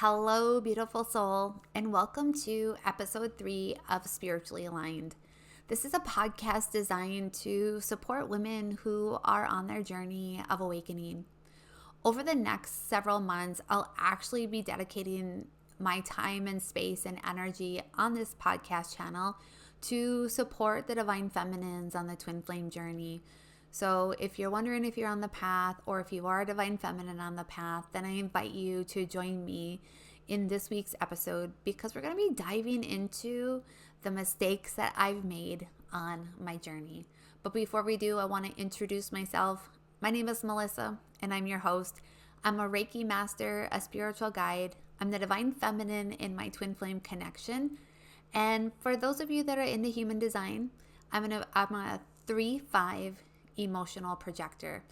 Hello, beautiful soul, and welcome to episode 3 of Spiritually Aligned. This is a podcast designed to support women who are on their journey of awakening. Over the next several months, I'll actually be dedicating my time and space and energy on this podcast channel to support the divine feminines on the twin flame journey. So if you're wondering if you're on the path or if you are a divine feminine on the path, then I invite you to join me in this week's episode because we're going to be diving into the mistakes that I've made on my journey. But before we do, I want to introduce myself. My name is Melissa and I'm your host. I'm a Reiki master, a spiritual guide. I'm the divine feminine in my twin flame connection. And for those of you that are into human design, I'm a 3-5 emotional projector.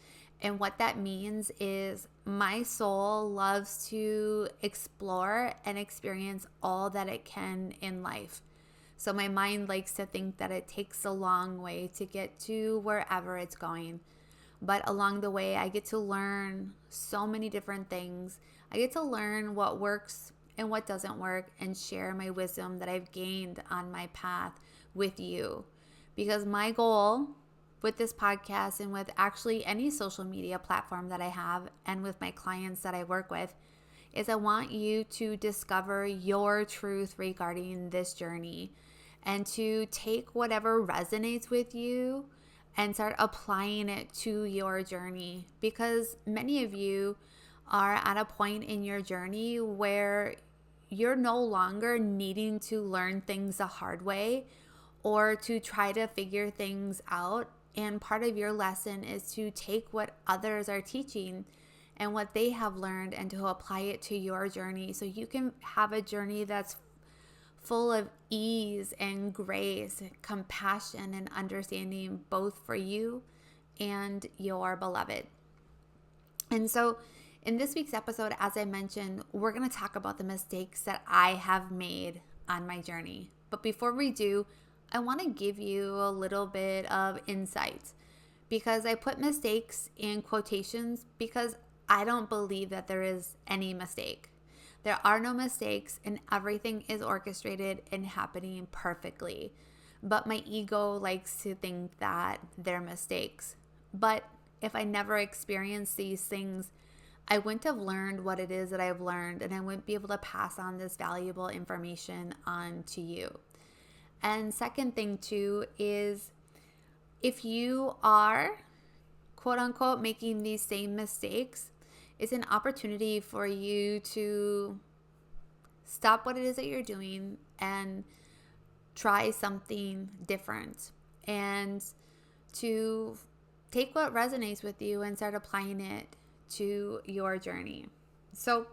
And what that means is my soul loves to explore and experience all that it can in life. So my mind likes to think that it takes a long way to get to wherever it's going. But along the way, I get to learn so many different things. I get to learn what works and what doesn't work and share my wisdom that I've gained on my path with you. Because my goal with this podcast and with actually any social media platform that I have and with my clients that I work with is I want you to discover your truth regarding this journey and to take whatever resonates with you and start applying it to your journey, because many of you are at a point in your journey where you're no longer needing to learn things the hard way or to try to figure things out. And part of your lesson is to take what others are teaching and what they have learned and to apply it to your journey so you can have a journey that's full of ease and grace, compassion and understanding both for you and your beloved. And so in this week's episode, as I mentioned, we're going to talk about the mistakes that I have made on my journey. But before we do, I want to give you a little bit of insight because I put mistakes in quotations because I don't believe that there is any mistake. There are no mistakes and everything is orchestrated and happening perfectly. But my ego likes to think that they're mistakes. But if I never experienced these things, I wouldn't have learned what it is that I've learned, and I wouldn't be able to pass on this valuable information on to you. And second thing too is if you are quote unquote making these same mistakes, it's an opportunity for you to stop what it is that you're doing and try something different and to take what resonates with you and start applying it to your journey. So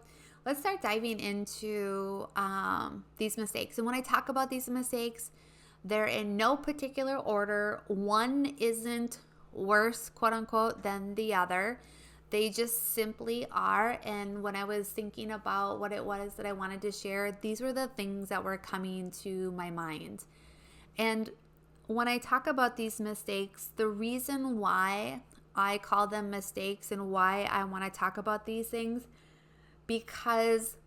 let's start diving into these mistakes. And when I talk about these mistakes, they're in no particular order. One isn't worse, quote unquote, than the other. They just simply are. And when I was thinking about what it was that I wanted to share, these were the things that were coming to my mind. And when I talk about these mistakes, the reason why I call them mistakes and why I want to talk about these things, because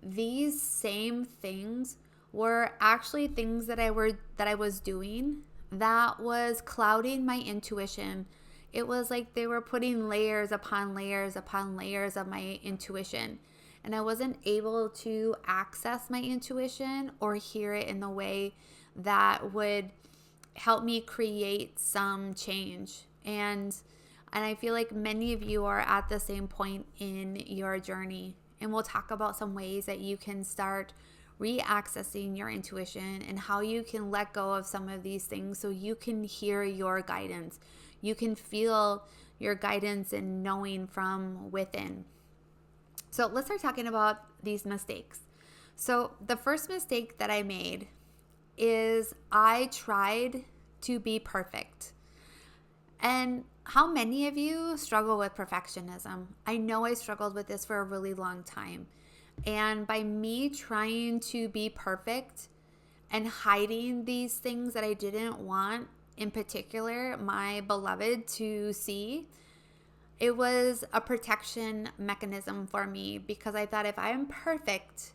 these same things were actually things that I was doing that was clouding my intuition. It was like they were putting layers upon layers upon layers of my intuition. And I wasn't able to access my intuition or hear it in the way that would help me create some change. And I feel like many of you are at the same point in your journey. And we'll talk about some ways that you can start re-accessing your intuition and how you can let go of some of these things so you can hear your guidance. You can feel your guidance and knowing from within. So let's start talking about these mistakes. So the first mistake that I made is I tried to be perfect. And how many of you struggle with perfectionism? I know I struggled with this for a really long time. And by me trying to be perfect and hiding these things that I didn't want, in particular, my beloved to see, it was a protection mechanism for me, because I thought if I am perfect,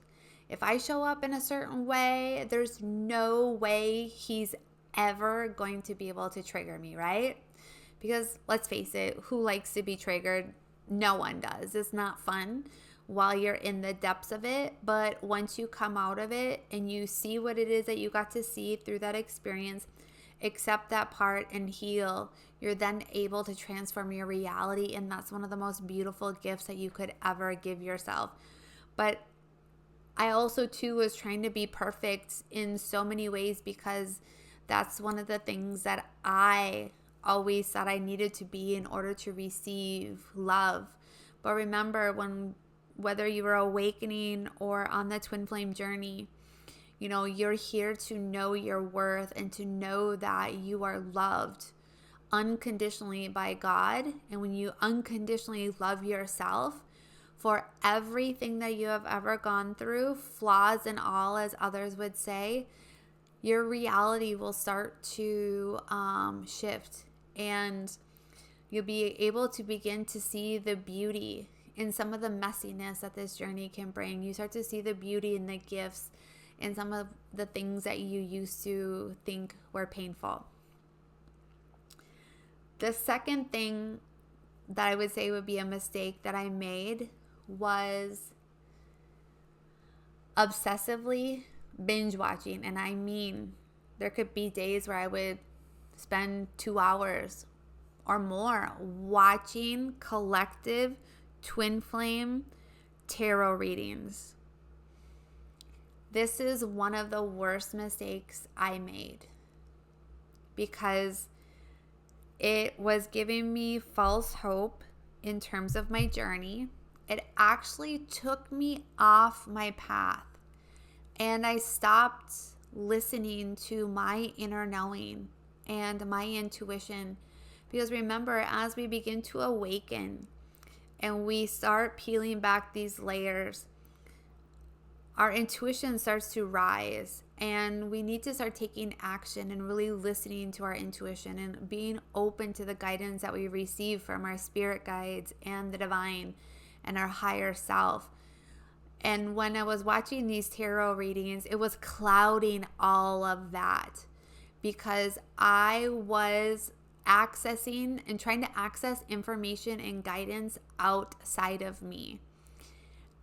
if I show up in a certain way, there's no way he's ever going to be able to trigger me, right? Because let's face it, who likes to be triggered? No one does. It's not fun while you're in the depths of it. But once you come out of it and you see what it is that you got to see through that experience, accept that part and heal, you're then able to transform your reality. And that's one of the most beautiful gifts that you could ever give yourself. But I also too was trying to be perfect in so many ways, because that's one of the things that I always thought I needed to be in order to receive love. But remember, whether you were awakening or on the twin flame journey, you're here to know your worth and to know that you are loved unconditionally by God. And when you unconditionally love yourself for everything that you have ever gone through, flaws and all, as others would say, your reality will start to shift, and you'll be able to begin to see the beauty in some of the messiness that this journey can bring. You start to see the beauty and the gifts in some of the things that you used to think were painful. The second thing that I would say would be a mistake that I made was obsessively binge watching. And I mean, there could be days where I would spend 2 hours or more watching collective twin flame tarot readings. This is one of the worst mistakes I made, because it was giving me false hope in terms of my journey. It actually took me off my path, and I stopped listening to my inner knowing and my intuition. Because remember, as we begin to awaken and we start peeling back these layers, our intuition starts to rise, and we need to start taking action and really listening to our intuition and being open to the guidance that we receive from our spirit guides and the divine and our higher self. And when I was watching these tarot readings, it was clouding all of that, because I was accessing and trying to access information and guidance outside of me.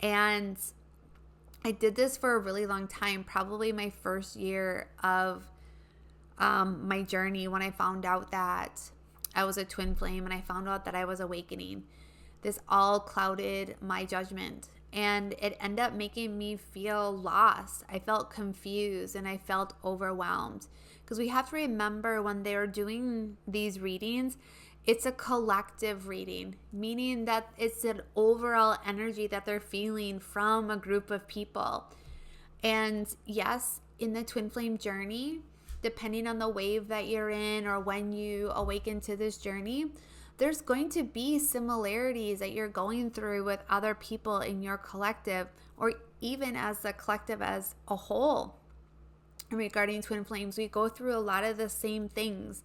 And I did this for a really long time, probably my first year of my journey, when I found out that I was a twin flame and I found out that I was awakening. This all clouded my judgment, and it ended up making me feel lost. I felt confused and I felt overwhelmed, because we have to remember, when they're doing these readings, it's a collective reading, meaning that it's an overall energy that they're feeling from a group of people. And yes, in the twin flame journey, depending on the wave that you're in or when you awaken to this journey, there's going to be similarities that you're going through with other people in your collective, or even as the collective as a whole. Regarding twin flames, we go through a lot of the same things,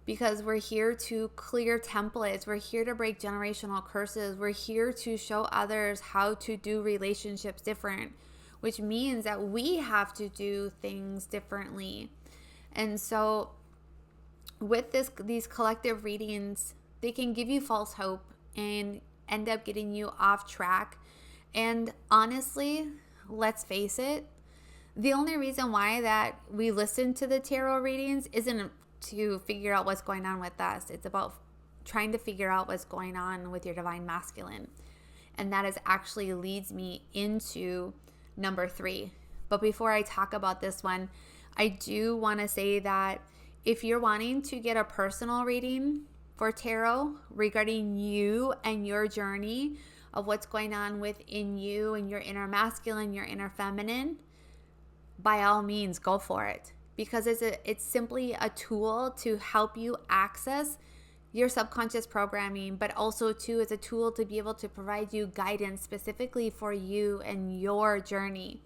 because we're here to clear templates. We're here to break generational curses. We're here to show others how to do relationships different, which means that we have to do things differently. And so with these collective readings, they can give you false hope and end up getting you off track. And honestly, let's face it, the only reason why that we listen to the tarot readings isn't to figure out what's going on with us. It's about trying to figure out what's going on with your divine masculine. And that is actually leads me into number 3. But before I talk about this one, I do want to say that if you're wanting to get a personal reading for tarot regarding you and your journey of what's going on within you and your inner masculine, your inner feminine, by all means, go for it. Because it's simply a tool to help you access your subconscious programming, but also too, it's a tool to be able to provide you guidance specifically for you and your journey.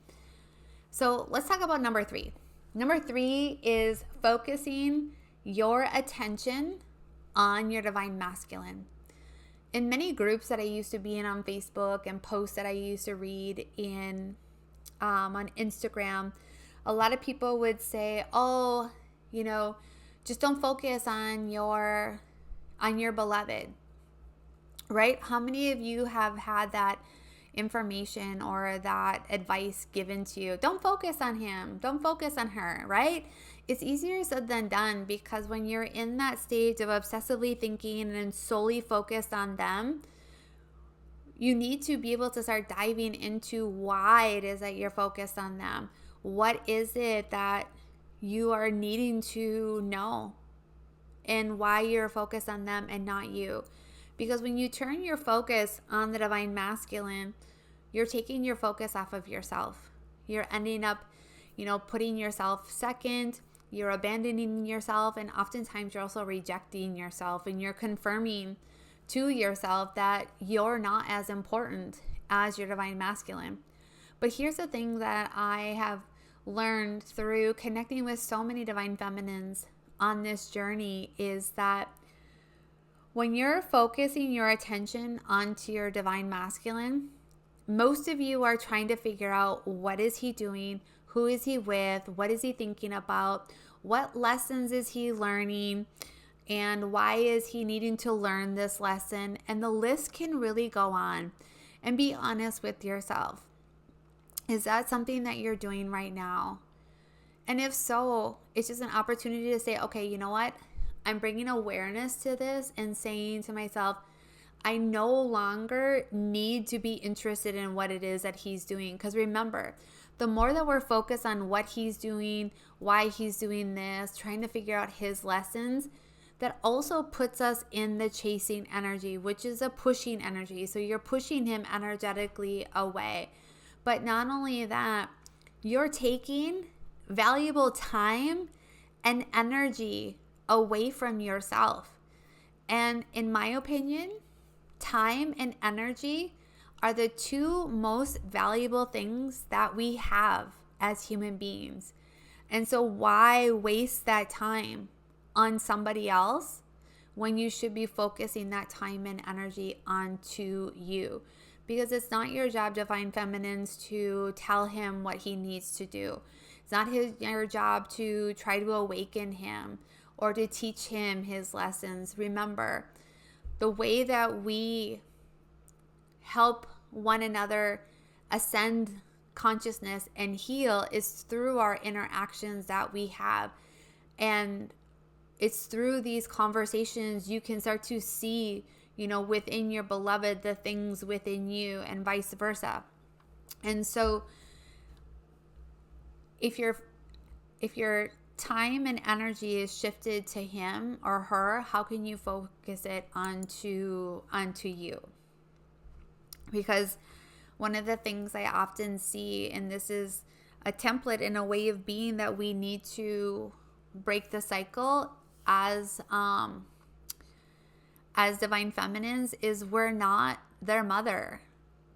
So let's talk about number 3. Number 3 is focusing your attention on your divine masculine. in many groups that I used to be in on Facebook and posts that I used to read in on Instagram, a lot of people would say, "Oh, just don't focus on your beloved." Right? How many of you have had that information or that advice given to you? Don't focus on him. Don't focus on her, right? It's easier said than done, because when you're in that stage of obsessively thinking and solely focused on them, you need to be able to start diving into why it is that you're focused on them. What is it that you are needing to know, and why you're focused on them and not you? Because when you turn your focus on the divine masculine, you're taking your focus off of yourself. You're ending up, putting yourself second. You're abandoning yourself, and oftentimes you're also rejecting yourself, and you're confirming to yourself that you're not as important as your divine masculine. But here's the thing that I have learned through connecting with so many divine feminines on this journey is that when you're focusing your attention onto your divine masculine, most of you are trying to figure out, what is he doing? Who is he with? What is he thinking about? What lessons is he learning? And why is he needing to learn this lesson? And the list can really go on. And be honest with yourself. Is that something that you're doing right now? And if so, it's just an opportunity to say, okay, you know what? I'm bringing awareness to this and saying to myself, I no longer need to be interested in what it is that he's doing. Because remember, the more that we're focused on what he's doing, why he's doing this, trying to figure out his lessons, that also puts us in the chasing energy, which is a pushing energy. So you're pushing him energetically away. But not only that, you're taking valuable time and energy away from yourself. And in my opinion, time and energy are the two most valuable things that we have as human beings. And so why waste that time on somebody else when you should be focusing that time and energy onto you? Because it's not your job, divine feminines, to tell him what he needs to do. It's not your job to try to awaken him or to teach him his lessons. Remember, the way that we help one another ascend consciousness and heal is through our interactions that we have. And it's through these conversations you can start to see, within your beloved, the things within you, and vice versa. And so if your time and energy is shifted to him or her, how can you focus it onto you? Because one of the things I often see, and this is a template and a way of being that we need to break the cycle as divine feminines, is we're not their mother.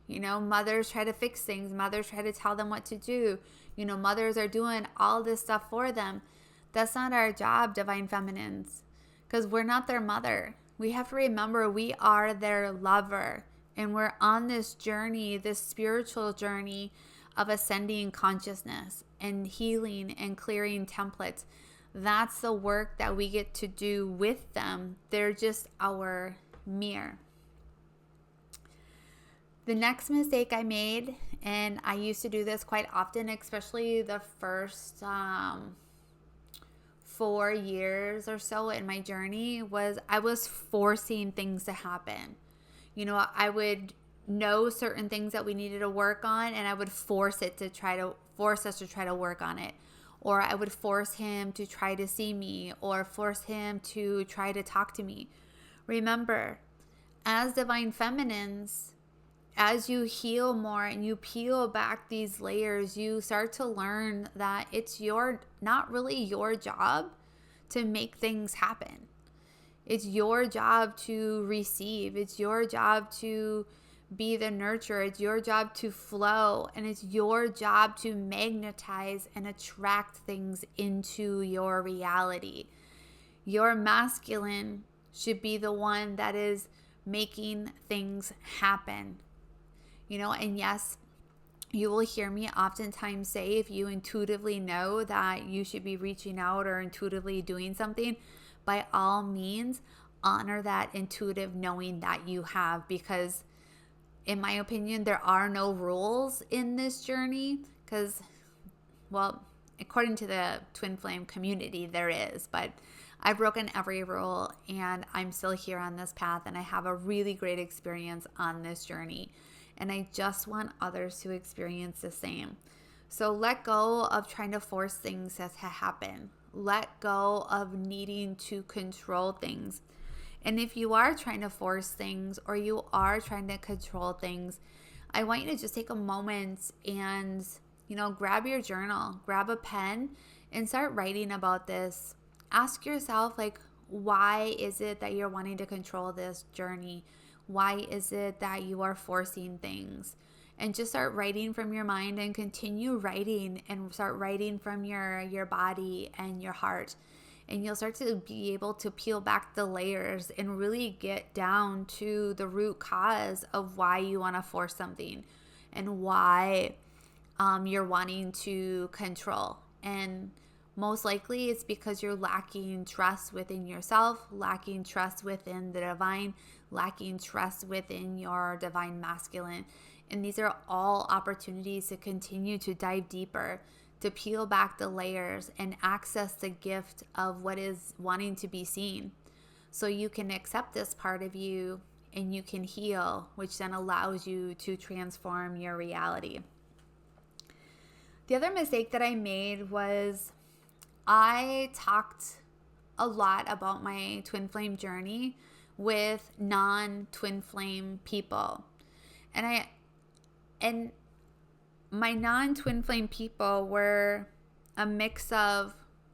Mothers try to fix things. Mothers try to tell them what to do. Mothers are doing all this stuff for them. That's not our job, divine feminines, because we're not their mother. We have to remember we are their lover, and we're on this journey, this spiritual journey of ascending consciousness and healing and clearing templates. That's the work that we get to do with them. They're just our mirror. The next mistake I made, and I used to do this quite often, especially the first 4 years or so in my journey, was I was forcing things to happen. I would know certain things that we needed to work on, and I would force us to try to work on it. Or I would force him to try to see me, or force him to try to talk to me. Remember, as divine feminines, as you heal more and you peel back these layers, you start to learn that it's not really your job to make things happen. It's your job to receive. It's your job to be the nurturer. It's your job to flow, and it's your job to magnetize and attract things into your reality. Your masculine should be the one that is making things happen. And yes, you will hear me oftentimes say, if you intuitively know that you should be reaching out or intuitively doing something, by all means, honor that intuitive knowing that you have, because in my opinion, there are no rules in this journey, because, well, according to the twin flame community, there is, but I've broken every rule and I'm still here on this path, and I have a really great experience on this journey. And I just want others to experience the same. So let go of trying to force things to happen. Let go of needing to control things. And if you are trying to force things or you are trying to control things, I want you to just take a moment and, grab your journal, grab a pen, and start writing about this. Ask yourself, why is it that you're wanting to control this journey? Why is it that you are forcing things? And just start writing from your mind and continue writing, and start writing from your body and your heart. And you'll start to be able to peel back the layers and really get down to the root cause of why you want to force something and why you're wanting to control. And most likely it's because you're lacking trust within yourself, lacking trust within the divine, lacking trust within your divine masculine. And these are all opportunities to continue to dive deeper, to peel back the layers and access the gift of what is wanting to be seen. So you can accept this part of you and you can heal, which then allows you to transform your reality. The other mistake that I made was I talked a lot about my twin flame journey with non-twin flame people. And my non-twin flame people were a mix of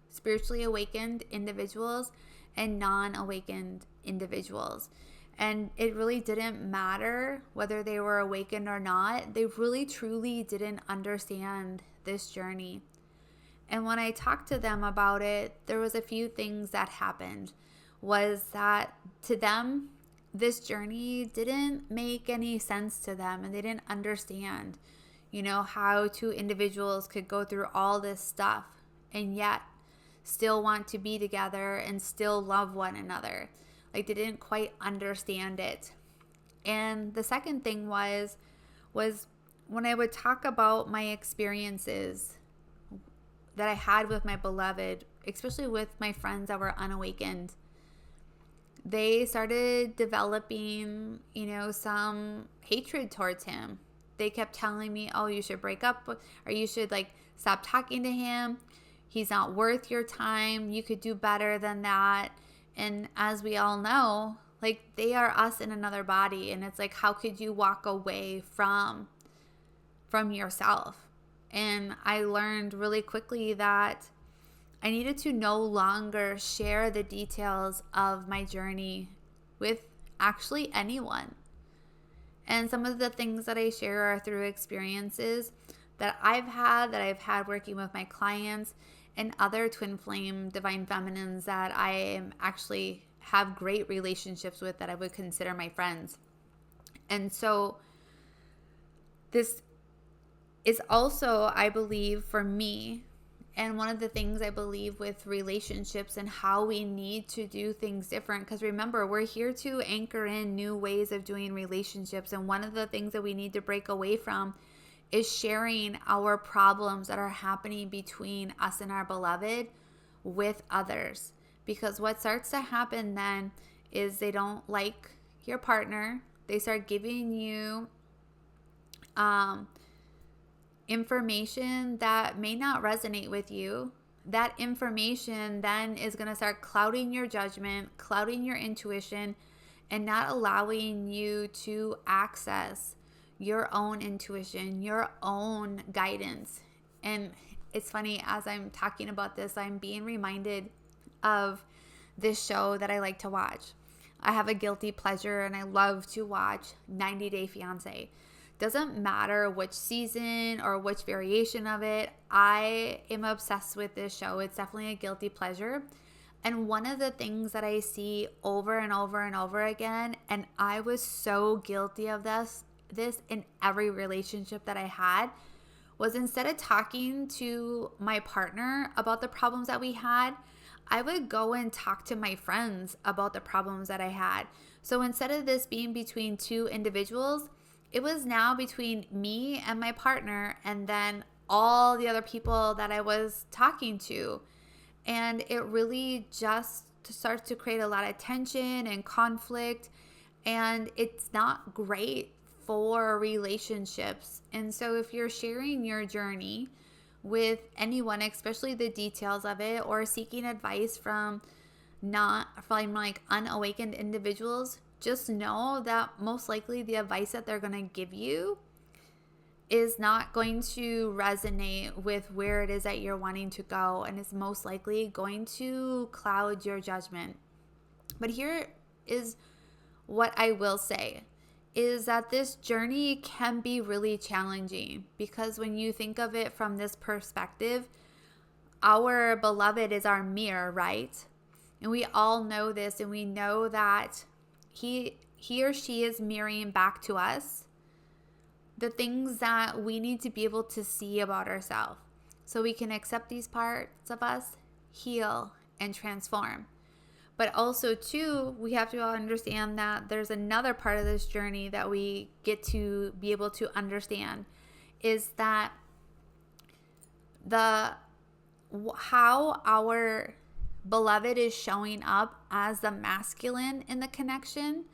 spiritually awakened individuals and non-awakened individuals. And it really didn't matter whether they were awakened or not. They really truly didn't understand this journey. And when I talked to them about it, there was a few things that happened. Was that to them, this journey didn't make any sense to them, and they didn't understand, how two individuals could go through all this stuff and yet still want to be together and still love one another. They didn't quite understand it. And the second thing was when I would talk about my experiences that I had with my beloved, especially with my friends that were unawakened, they started developing, some hatred towards him. They kept telling me, oh, you should break up, or you should stop talking to him. He's not worth your time. You could do better than that. And as we all know, they are us in another body. And it's how could you walk away from yourself? And I learned really quickly that I needed to no longer share the details of my journey with actually anyone. And some of the things that I share are through experiences that I've had working with my clients and other twin flame divine feminines that I actually have great relationships with, that I would consider my friends. And so this is also, I believe, for me, and one of the things I believe with relationships and how we need to do things different. Because remember, we're here to anchor in new ways of doing relationships. And one of the things that we need to break away from is sharing our problems that are happening between us and our beloved with others. Because what starts to happen then is they don't like your partner. They start giving you information that may not resonate with you. That information then is going to start clouding your judgment, clouding your intuition, and not allowing you to access your own intuition, your own guidance. And it's funny, as I'm talking about this, I'm being reminded of this show that I like to watch. I have a guilty pleasure and I love to watch 90 Day Fiancé. Doesn't matter which season or which variation of it, I am obsessed with this show. It's definitely a guilty pleasure. And one of the things that I see over and over and over again, and I was so guilty of this in every relationship that I had, was instead of talking to my partner about the problems that we had, I would go and talk to my friends about the problems that I had. So instead of this being between two individuals, it was now between me and my partner and then all the other people that I was talking to. And it really just starts to create a lot of tension and conflict. And it's not great for relationships. And so if you're sharing your journey with anyone, especially the details of it, or seeking advice from like unawakened individuals, just know that most likely the advice that they're going to give you is not going to resonate with where it is that you're wanting to go, and is most likely going to cloud your judgment. But here is what I will say, is that this journey can be really challenging, because when you think of it from this perspective, our beloved is our mirror, right? And we all know this, and we know that he or she is mirroring back to us the things that we need to be able to see about ourselves, so we can accept these parts of us, heal, and transform. But also, too, we have to understand that there's another part of this journey that we get to be able to understand, is that how our beloved is showing up as the masculine in the connection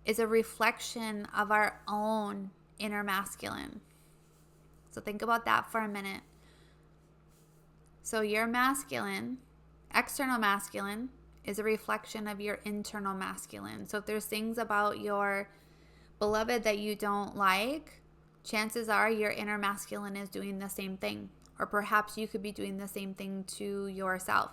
is a reflection of our own inner masculine. So think about that for a minute. So your masculine, external masculine, is a reflection of your internal masculine. So if there's things about your beloved that you don't like, chances are your inner masculine is doing the same thing. Or perhaps you could be doing the same thing to yourself.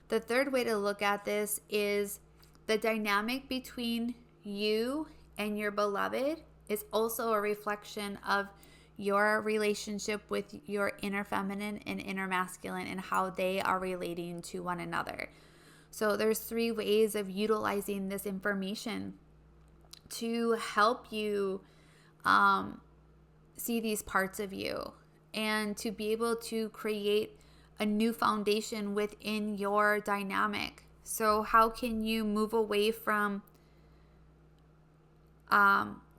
The third way to look at this is the dynamic between you and your beloved is also a reflection of your relationship with your inner feminine and inner masculine, and how they are relating to one another. So there's 3 ways of utilizing this information to help you see these parts of you, and to be able to create a new foundation within your dynamic. So how can you move away from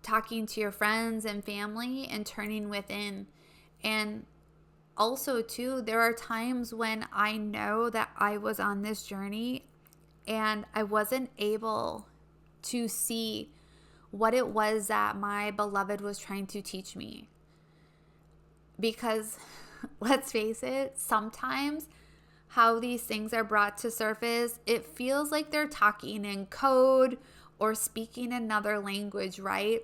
talking to your friends and family and turning within? And also, too, there are times when I know that I was on this journey and I wasn't able to see what it was that my beloved was trying to teach me. Because let's face it, sometimes how these things are brought to surface, it feels like they're talking in code or speaking another language, right?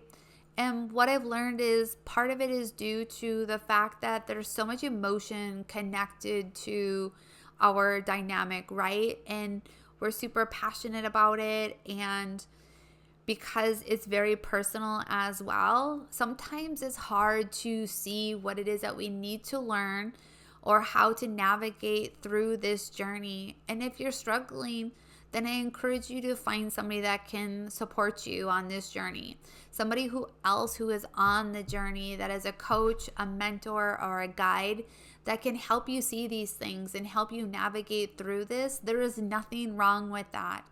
And what I've learned is part of it is due to the fact that there's so much emotion connected to our dynamic, right? And we're super passionate about it. And because it's very personal as well, sometimes it's hard to see what it is that we need to learn or how to navigate through this journey. And if you're struggling, then I encourage you to find somebody that can support you on this journey. Somebody who is on the journey, that is a coach, a mentor, or a guide that can help you see these things and help you navigate through this. There is nothing wrong with that.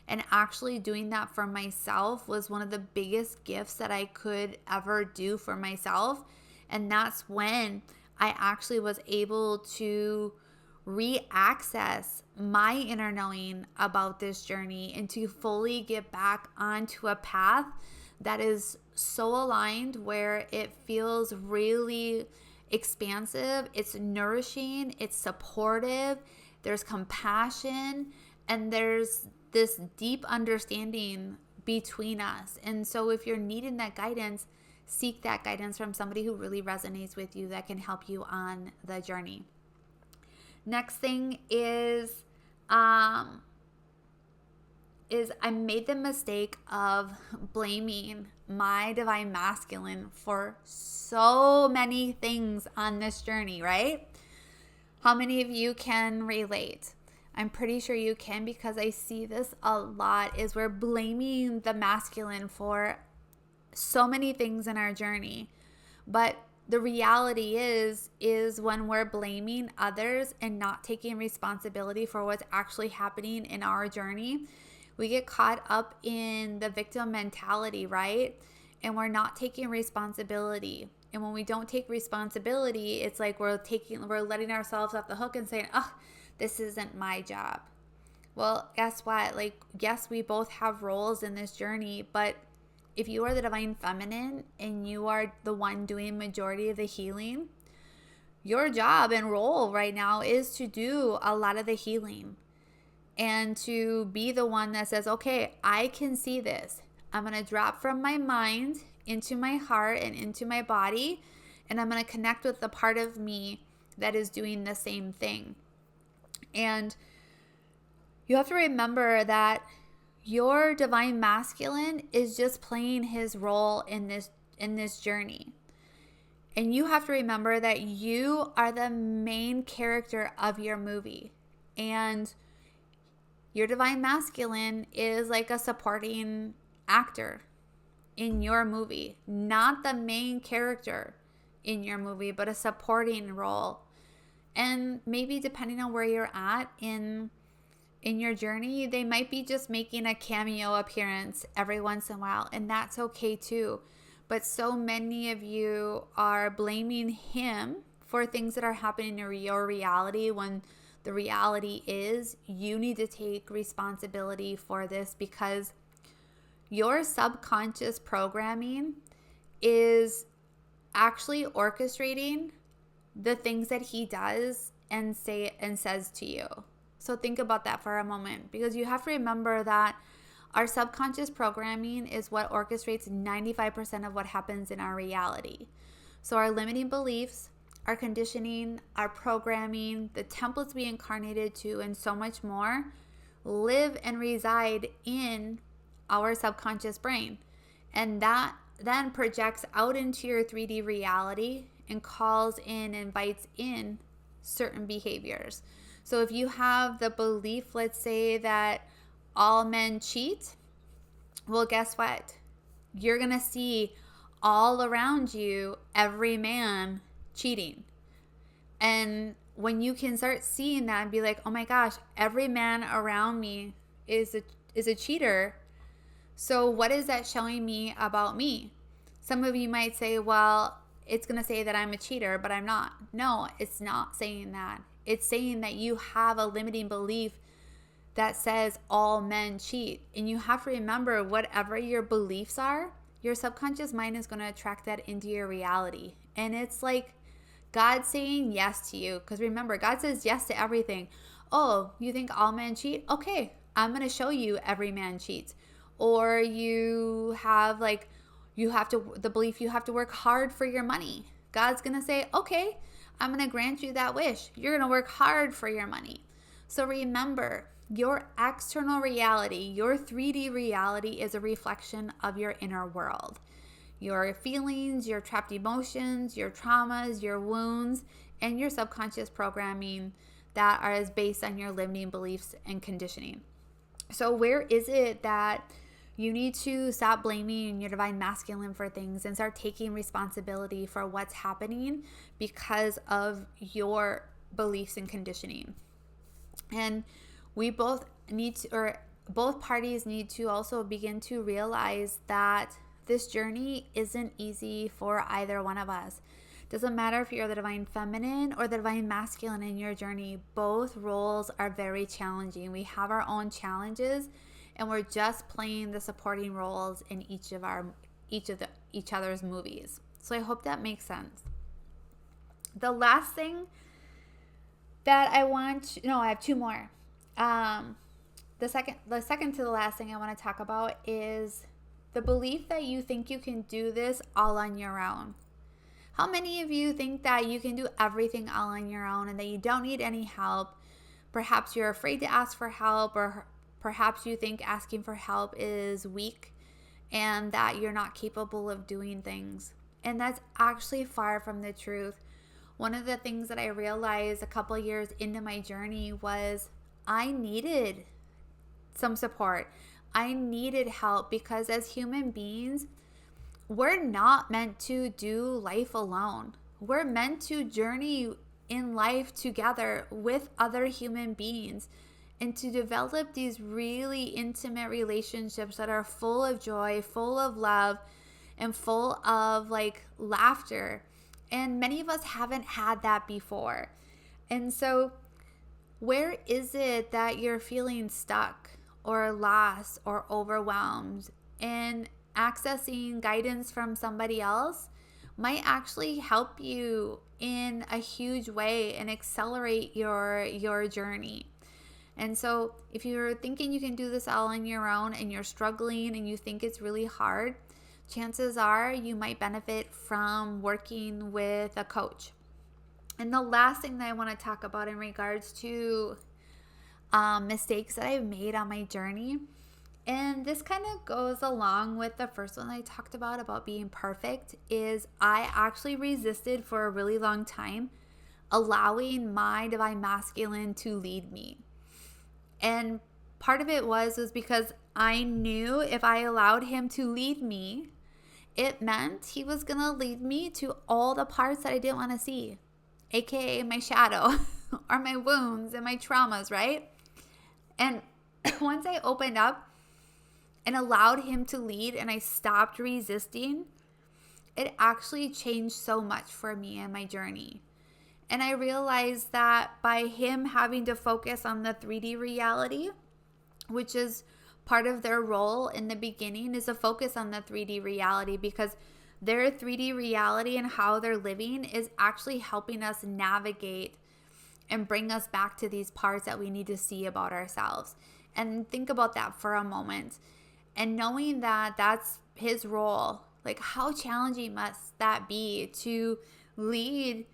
And actually doing that for myself was one of the biggest gifts that I could ever do for myself. And that's when I actually was able to re-access my inner knowing about this journey and to fully get back onto a path that is so aligned, where it feels really expansive, it's nourishing, it's supportive, there's compassion, and there's this deep understanding between us. And so if you're needing that guidance, seek that guidance from somebody who really resonates with you, that can help you on the journey. Next thing is I made the mistake of blaming my divine masculine for so many things on this journey, right? How many of you can relate? I'm pretty sure you can, because I see this a lot, is we're blaming the masculine for so many things in our journey. But the reality is when we're blaming others and not taking responsibility for what's actually happening in our journey, we get caught up in the victim mentality, right? And we're not taking responsibility. And when we don't take responsibility, it's like we're letting ourselves off the hook and saying, oh, this isn't my job. Well, guess what? Like, yes, we both have roles in this journey, but if you are the divine feminine and you are the one doing majority of the healing, your job and role right now is to do a lot of the healing and to be the one that says, okay, I can see this. I'm going to drop from my mind into my heart and into my body, and I'm going to connect with the part of me that is doing the same thing. And you have to remember that your divine masculine is just playing his role in this journey. And you have to remember that you are the main character of your movie. And your divine masculine is like a supporting actor in your movie, not the main character in your movie, but a supporting role. And maybe depending on where you're at in your journey, they might be just making a cameo appearance every once in a while, and that's okay too. But so many of you are blaming him for things that are happening in your reality, when the reality is you need to take responsibility for this, because your subconscious programming is actually orchestrating the things that he does and says to you. So think about that for a moment, because you have to remember that our subconscious programming is what orchestrates 95% of what happens in our reality. So our limiting beliefs, our conditioning, our programming, the templates we incarnated to, and so much more live and reside in our subconscious brain. And that then projects out into your 3D reality and calls in, invites in certain behaviors. So if you have the belief, let's say, that all men cheat, well, guess what? You're going to see all around you every man cheating. And when you can start seeing that and be like, oh my gosh, every man around me is a cheater. So what is that showing me about me? Some of you might say, well, it's going to say that I'm a cheater, but I'm not. No, it's not saying that. It's saying that you have a limiting belief that says all men cheat. And you have to remember, whatever your beliefs are, your subconscious mind is going to attract that into your reality. And it's like God saying yes to you. Because remember, God says yes to everything. Oh, you think all men cheat? Okay, I'm going to show you every man cheats. Or you have the belief you have to work hard for your money. God's going to say, okay, I'm going to grant you that wish. You're going to work hard for your money. So remember, your external reality, your 3D reality, is a reflection of your inner world. Your feelings, your trapped emotions, your traumas, your wounds, and your subconscious programming that is based on your limiting beliefs and conditioning. So where is it that you need to stop blaming your divine masculine for things and start taking responsibility for what's happening because of your beliefs and conditioning? And we both need to, or both parties need to also begin to realize that this journey isn't easy for either one of us. Doesn't matter if you're the divine feminine or the divine masculine in your journey, both roles are very challenging. We have our own challenges, and we're just playing the supporting roles in each other's movies. So I hope that makes sense. The last thing that I have two more. The second to the last thing I want to talk about is the belief that you think you can do this all on your own. How many of you think that you can do everything all on your own and that you don't need any help? Perhaps you're afraid to ask for help, or perhaps you think asking for help is weak and that you're not capable of doing things. And that's actually far from the truth. One of the things that I realized a couple of years into my journey was I needed some support. I needed help because as human beings, we're not meant to do life alone. We're meant to journey in life together with other human beings and to develop these really intimate relationships that are full of joy, full of love, and full of like laughter. And many of us haven't had that before. And so, where is it that you're feeling stuck or lost or overwhelmed? And accessing guidance from somebody else might actually help you in a huge way and accelerate your journey. And so if you're thinking you can do this all on your own and you're struggling and you think it's really hard, chances are you might benefit from working with a coach. And the last thing that I want to talk about in regards to mistakes that I've made on my journey, and this kind of goes along with the first one I talked about being perfect, is I actually resisted for a really long time allowing my divine masculine to lead me. And part of it was because I knew if I allowed him to lead me, it meant he was going to lead me to all the parts that I didn't want to see, aka my shadow or my wounds and my traumas, right? And once I opened up and allowed him to lead and I stopped resisting, it actually changed so much for me and my journey. And I realized that by him having to focus on the 3D reality, which is part of their role in the beginning, is a focus on the 3D reality, because their 3D reality and how they're living is actually helping us navigate and bring us back to these parts that we need to see about ourselves. And think about that for a moment. And knowing that that's his role, like how challenging must that be to lead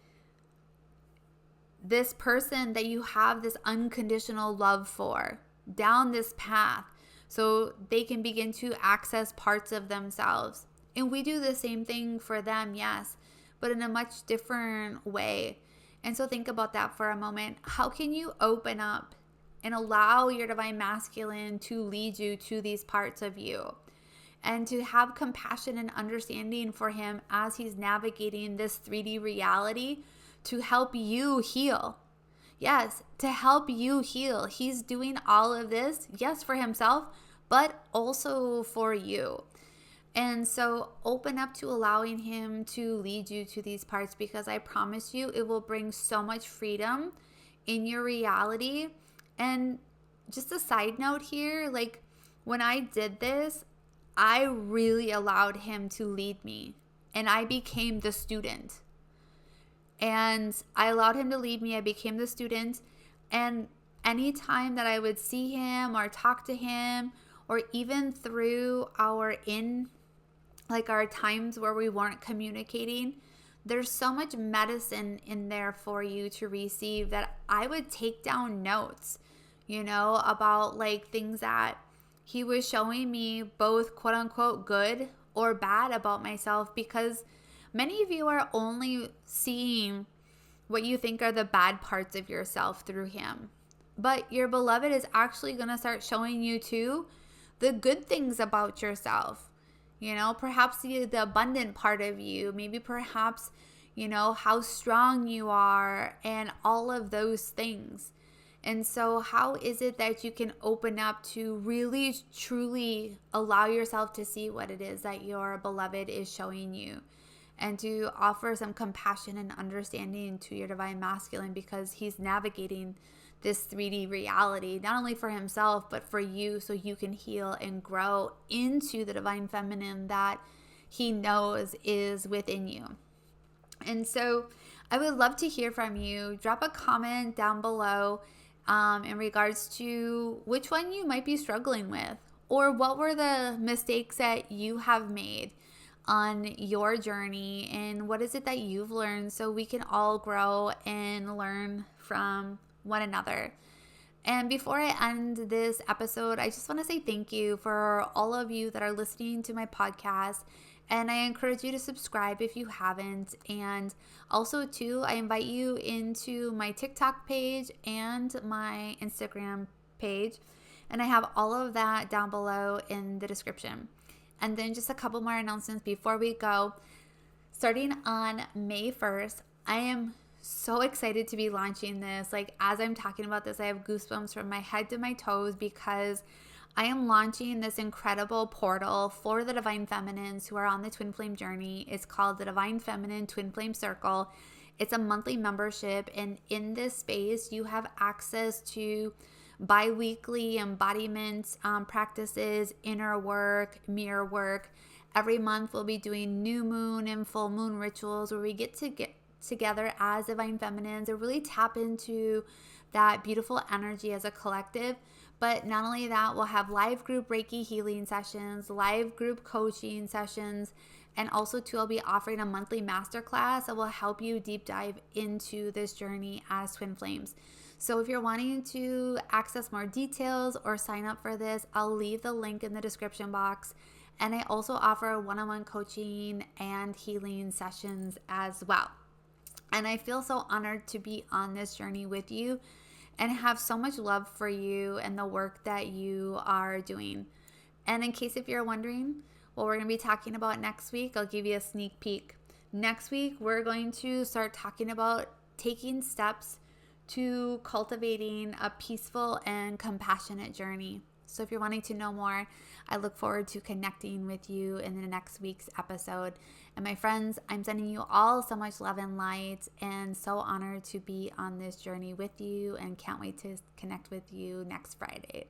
this person that you have this unconditional love for down this path so they can begin to access parts of themselves. And we do the same thing for them, yes, but in a much different way. And so think about that for a moment. How can you open up and allow your divine masculine to lead you to these parts of you, and to have compassion and understanding for him as he's navigating this 3D reality to help you heal? Yes, to help you heal. He's doing all of this, yes, for himself, but also for you. And so open up to allowing him to lead you to these parts, because I promise you it will bring so much freedom in your reality. And just a side note here, like when I did this, I really allowed him to lead me and I became the student. And I allowed him to lead me. I became the student. And anytime that I would see him or talk to him, or even through our times where we weren't communicating, there's so much medicine in there for you to receive that I would take down notes, about like things that he was showing me, both quote unquote good or bad about myself, because many of you are only seeing what you think are the bad parts of yourself through him. But your beloved is actually going to start showing you too the good things about yourself. Perhaps the abundant part of you, maybe perhaps, how strong you are and all of those things. And so how is it that you can open up to really, truly allow yourself to see what it is that your beloved is showing you, and to offer some compassion and understanding to your divine masculine, because he's navigating this 3D reality, not only for himself, but for you, so you can heal and grow into the divine feminine that he knows is within you. And so I would love to hear from you. Drop a comment down below in regards to which one you might be struggling with, or what were the mistakes that you have made on your journey, and what is it that you've learned, so we can all grow and learn from one another. And before I end this episode, I just want to say thank you for all of you that are listening to my podcast And I encourage you to subscribe if you haven't. And also, too, I invite you into my TikTok page and my Instagram page. And I have all of that down below in the description. And then just a couple more announcements before we go. Starting on May 1st, I am so excited to be launching this. Like, as I'm talking about this, I have goosebumps from my head to my toes because I am launching this incredible portal for the Divine Feminines who are on the Twin Flame journey. It's called the Divine Feminine Twin Flame Circle. It's a monthly membership, and in this space, you have access to bi-weekly embodiment practices, inner work, mirror work. Every month, we'll be doing new moon and full moon rituals where we get together as Divine Feminines and really tap into that beautiful energy as a collective. But not only that, we'll have live group Reiki healing sessions, live group coaching sessions, and also too, I'll be offering a monthly masterclass that will help you deep dive into this journey as twin flames. So if you're wanting to access more details or sign up for this, I'll leave the link in the description box. And I also offer one-on-one coaching and healing sessions as well. And I feel so honored to be on this journey with you and have so much love for you and the work that you are doing. And in case if you're wondering what we're going to be talking about next week, I'll give you a sneak peek. Next week, we're going to start talking about taking steps to cultivating a peaceful and compassionate journey. So if you're wanting to know more, I look forward to connecting with you in the next week's episode. And my friends, I'm sending you all so much love and light, and so honored to be on this journey with you, and can't wait to connect with you next Friday.